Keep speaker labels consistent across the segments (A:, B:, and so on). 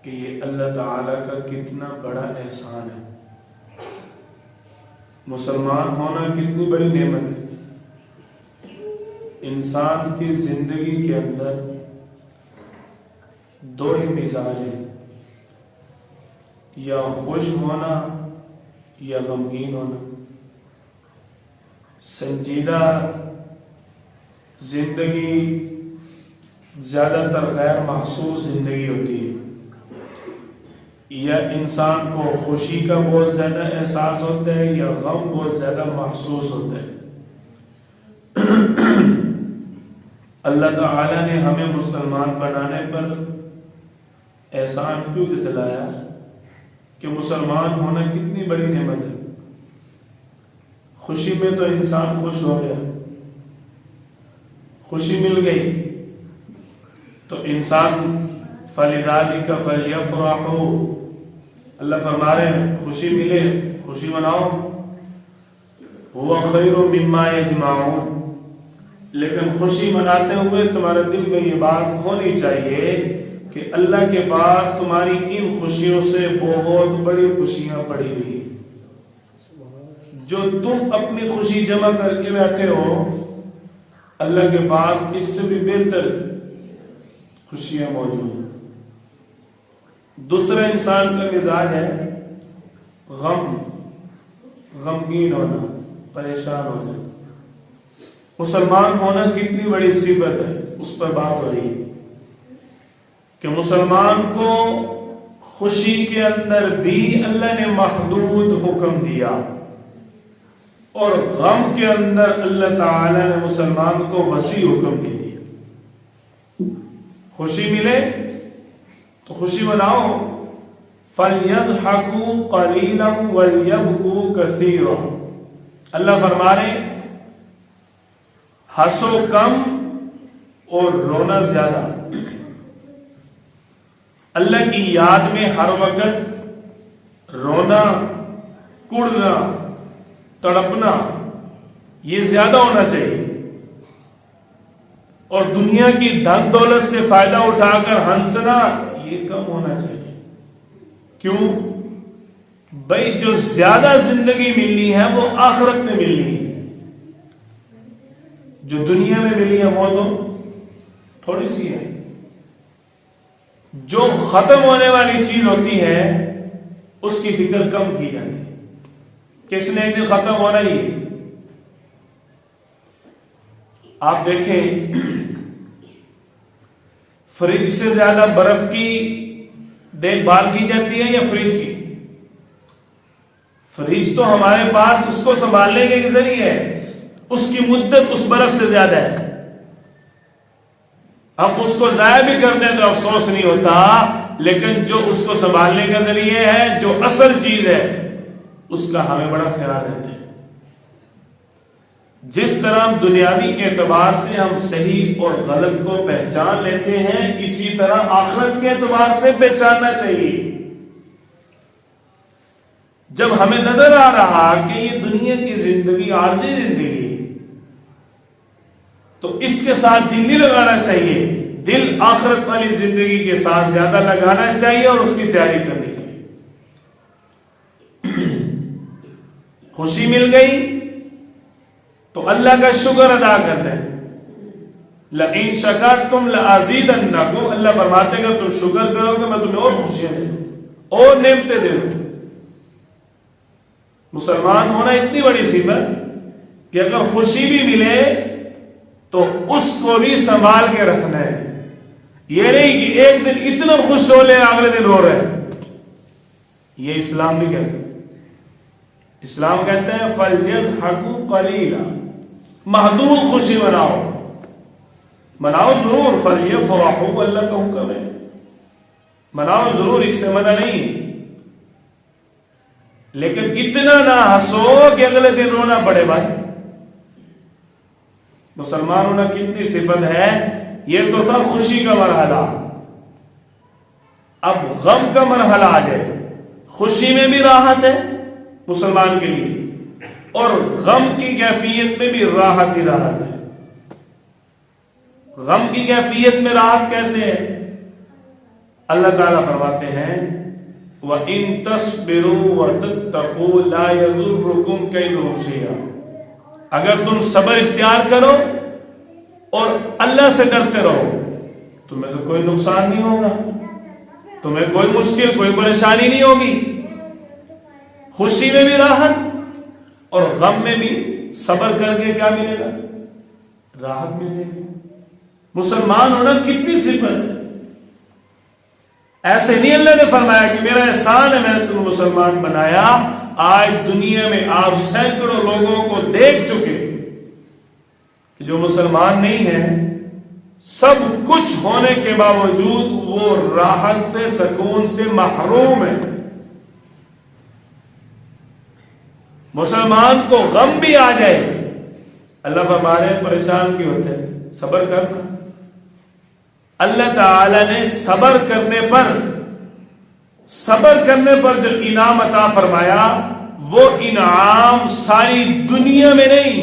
A: کہ یہ اللہ تعالیٰ کا کتنا بڑا احسان ہے. مسلمان ہونا کتنی بڑی نعمت ہے. انسان کی زندگی کے اندر دو ہی مزاج ہیں، یا خوش ہونا یا غمگین ہونا. سنجیدہ زندگی زیادہ تر غیر محسوس زندگی ہوتی ہے، یا انسان کو خوشی کا بہت زیادہ احساس ہوتا ہے یا غم بہت زیادہ محسوس ہوتا ہے. اللہ تعالیٰ نے ہمیں مسلمان بنانے پر احسان کیوں جتلایا کہ مسلمان ہونا کتنی بڑی نعمت ہے. خوشی میں تو انسان خوش ہو گیا، خوشی مل گئی تو انسان فَلِذَلِكَ فَلْيَفْرَحُوا، اللہ فرما رہے ہیں خوشی ملے خوشی مناؤ. هُوَ خَيْرٌ مِّمَّا يَجْمَعُونَ، لیکن خوشی مناتے ہوئے تمہارے دل میں یہ بات ہونی چاہیے کہ اللہ کے پاس تمہاری ان خوشیوں سے بہت بڑی خوشیاں پڑی ہوئی. جو تم اپنی خوشی جمع کر کے بیٹھے ہو، اللہ کے پاس اس سے بھی بہتر خوشیاں موجود ہیں. دوسرا انسان کا مزاج ہے غمگین ہونا، پریشان ہونا. مسلمان ہونا کتنی بڑی صفت ہے، اس پر بات ہو رہی ہے کہ مسلمان کو خوشی کے اندر بھی اللہ نے محدود حکم دیا، اور غم کے اندر اللہ تعالی نے مسلمان کو وسیع حکم دے دیا. خوشی ملے تو خوشی مناؤ. فَلْيَضْحَكُوا قَلِيلًا وَلْيَبْكُوا كَثِيرًا، اللہ فرما رہے ہنسو کم اور رونا زیادہ. اللہ کی یاد میں ہر وقت رونا، کڑنا، تڑپنا یہ زیادہ ہونا چاہیے، اور دنیا کی دھن دولت سے فائدہ اٹھا کر ہنسنا یہ کم ہونا چاہیے. کیوں؟ بھائی جو زیادہ زندگی ملنی ہے وہ آخرت میں ملنی ہے، جو دنیا میں ملی ہے وہ تو تھوڑی سی ہے. جو ختم ہونے والی چیز ہوتی ہے اس کی فکر کم کی جاتی ہے، کس نے ایک دن ختم ہونا ہی ہے. آپ دیکھیں فریج سے زیادہ برف کی دیکھ بھال کی جاتی ہے یا فریج کی؟ فریج تو ہمارے پاس اس کو سنبھالنے کے ذریعے ہے، اس کی مدت اس برف سے زیادہ ہے. ہم اس کو ضائع بھی کر دیں تو افسوس نہیں ہوتا، لیکن جو اس کو سنبھالنے کا ذریعے ہے، جو اصل چیز ہے، اس کا ہمیں بڑا خیال رہتا ہے. جس طرح دنیاوی اعتبار سے ہم صحیح اور غلط کو پہچان لیتے ہیں، اسی طرح آخرت کے اعتبار سے پہچاننا چاہیے. جب ہمیں نظر آ رہا کہ یہ دنیا کی زندگی عارضی زندگی، تو اس کے ساتھ دل نہیں لگانا چاہیے، دل آخرت والی زندگی کے ساتھ زیادہ لگانا چاہیے اور اس کی تیاری کرنی چاہیے. خوشی مل گئی تو اللہ کا شکر ادا کرنا ہے. لَإِن شَكَرْتُمْ لَأَزِيدَنَّكُمْ، اللہ فرماتے ہیں کہ تم شکر کرو کہ میں تمہیں اور خوشیاں دے دوں اور نعمتیں دے دوں. مسلمان ہونا اتنی بڑی صفت کہ اگر خوشی بھی ملے تو اس کو بھی سنبھال کے رکھنا ہے. یہ نہیں کہ ایک دن اتنا خوش ہو لے اگلے دن رو رہے. یہ اسلام نہیں کہتا. اسلام کہتے ہیں فَلْيَضْحَكُوا قَلِيلًا، محدود خوشی مناؤ ضرور. فَلْيَفْرَحُوا، اللہ کا حکم ہے، مناؤ ضرور، اس سے منع نہیں، لیکن اتنا نہ ہنسو کہ اگلے دن رونا پڑے. بھائی مسلمان ہونا کتنی صفت ہے. یہ تو تھا خوشی کا مرحلہ، اب غم کا مرحلہ آ جائے. خوشی میں بھی راحت ہے مسلمان کے لیے، اور غم کی کیفیت میں بھی راحت ہی راحت ہے. غم کی کیفیت میں راحت کیسے ہے؟ اللہ تعالیٰ فرماتے ہیں وَإِن تَصْبِرُوا وَتَتَّقُوا لَا يَضُرُّكُمْ كَيْدُهُمْ شَيْئًا، اگر تم صبر اختیار کرو اور اللہ سے ڈرتے رہو تمہیں تو کوئی نقصان نہیں ہوگا، تمہیں کوئی مشکل کوئی پریشانی نہیں ہوگی، خوشی میں بھی راحت اور غم میں بھی صبر کر کے کیا ملے گا؟ راحت ملے گی۔ مسلمان ہونا کتنی صفت ہے، ایسے نہیں اللہ نے فرمایا کہ میرا احسان ہے میں نے تمہیں مسلمان بنایا۔ آج دنیا میں آپ سینکڑوں لوگوں کو دیکھ چکے کہ جو مسلمان نہیں ہیں، سب کچھ ہونے کے باوجود وہ راحت سے سکون سے محروم ہیں۔ مسلمان کو غم بھی آ جائے اللہ فرمانے پریشان کیوں ہوتے ہیں؟ صبر کرنا۔ اللہ تعالی نے صبر کرنے پر جو انعام عطا فرمایا وہ انعام ساری دنیا میں نہیں،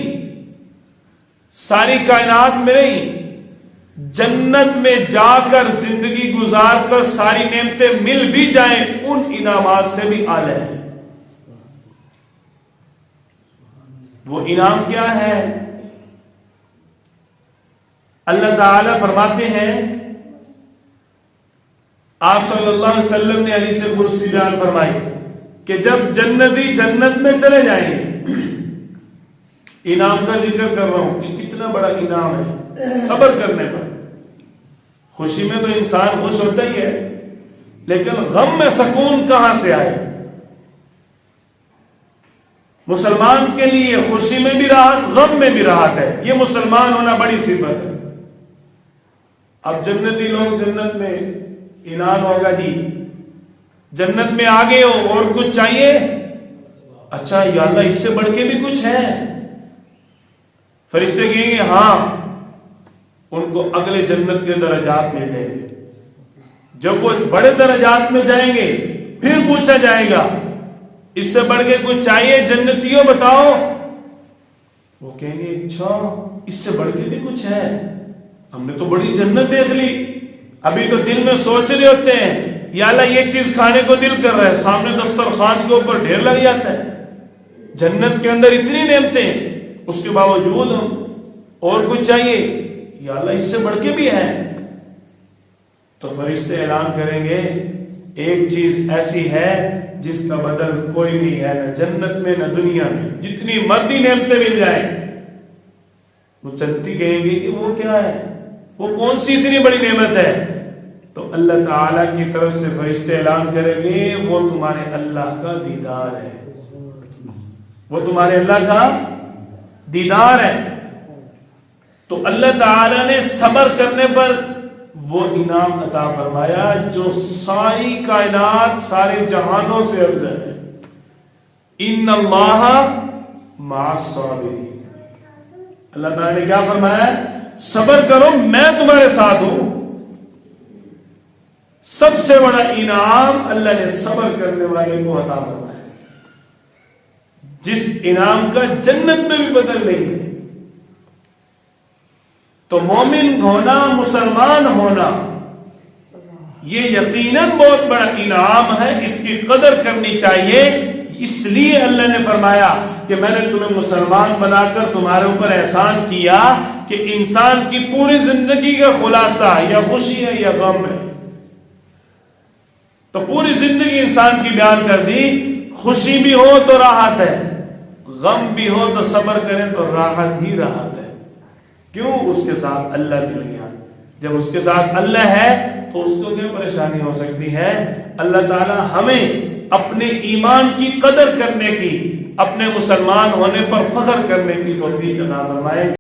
A: ساری کائنات میں نہیں، جنت میں جا کر زندگی گزار کر ساری نعمتیں مل بھی جائیں ان انعامات سے بھی اعلی ہے۔ وہ انعام کیا ہے؟ اللہ تعالی فرماتے ہیں، آپ صلی اللہ علیہ وسلم نے حدیث قدسی بیان فرمائی کہ جب جنتی جنت میں چلے جائیں گے، انعام کا ذکر کر رہا ہوں کہ کتنا بڑا انعام ہے صبر کرنے پر۔ خوشی میں تو انسان خوش ہوتا ہی ہے، لیکن غم میں سکون کہاں سے آئے؟ مسلمان کے لیے خوشی میں بھی راحت غم میں بھی راحت ہے، یہ مسلمان ہونا بڑی صفت ہے۔ اب جنتی لوگ جنت میں انعام ہوگا جی، جنت میں آگے ہو اور کچھ چاہیے؟ اچھا یا اللہ اس سے بڑھ کے بھی کچھ ہے؟ فرشتے کہیں گے ہاں، ان کو اگلے جنت کے درجات مل جائیں گے۔ جب وہ بڑے درجات میں جائیں گے پھر پوچھا جائے گا اس سے بڑھ کے کچھ چاہیے جنتیوں بتاؤ؟ وہ کہیں گے اچھا اس سے بڑھ کے بھی کچھ ہے، ہم نے تو بڑی جنت دیکھ لی، ابھی تو دل میں سوچ رہے ہوتے ہیں یا اللہ یہ چیز کھانے کو دل کر رہا ہے، سامنے دسترخوان کے اوپر ڈھیر لگ جاتا ہے۔ جنت کے اندر اتنی نعمتیں، اس کے باوجود ہم اور کچھ چاہیے یا اللہ اس سے بڑھ کے بھی ہے۔ تو فرشتے اعلان کریں گے ایک چیز ایسی ہے جس کا بدل کوئی نہیں ہے، نہ جنت میں نہ دنیا میں، جتنی مرضی نعمتیں مل جائیں۔ وہ جنتی کہیں گے کہ وہ کیا ہے، وہ کون سی اتنی بڑی نعمت ہے؟ تو اللہ تعالیٰ کی طرف سے فرشتے اعلان کریں گے وہ تمہارے اللہ کا دیدار ہے، وہ تمہارے اللہ کا دیدار ہے۔ تو اللہ تعالیٰ نے صبر کرنے پر وہ انعام عطا فرمایا جو ساری کائنات سارے جہانوں سے افضل ہے۔ ان اللہ مع الصابرین، اللہ تعالیٰ نے کیا فرمایا؟ صبر کرو میں تمہارے ساتھ ہوں۔ سب سے بڑا انعام اللہ نے صبر کرنے والے کو عطا فرمایا، جس انعام کا جنت میں بھی بدل نہیں ہے۔ تو مومن ہونا، مسلمان ہونا یہ یقیناً بہت بڑا انعام ہے، اس کی قدر کرنی چاہیے۔ اس لیے اللہ نے فرمایا کہ میں نے تمہیں مسلمان بنا کر تمہارے اوپر احسان کیا کہ انسان کی پوری زندگی کا خلاصہ یا خوشی ہے یا غم ہے۔ تو پوری زندگی انسان کی بیان کر دی، خوشی بھی ہو تو راحت ہے، غم بھی ہو تو صبر کریں تو راحت ہی راحت ہے۔ کیوں؟ اس کے ساتھ اللہ مل گیا۔ جب اس کے ساتھ اللہ ہے تو اس کو کیا پریشانی ہو سکتی ہے؟ اللہ تعالی ہمیں اپنے ایمان کی قدر کرنے کی، اپنے مسلمان ہونے پر فخر کرنے کی توفیق عطا فرمائے۔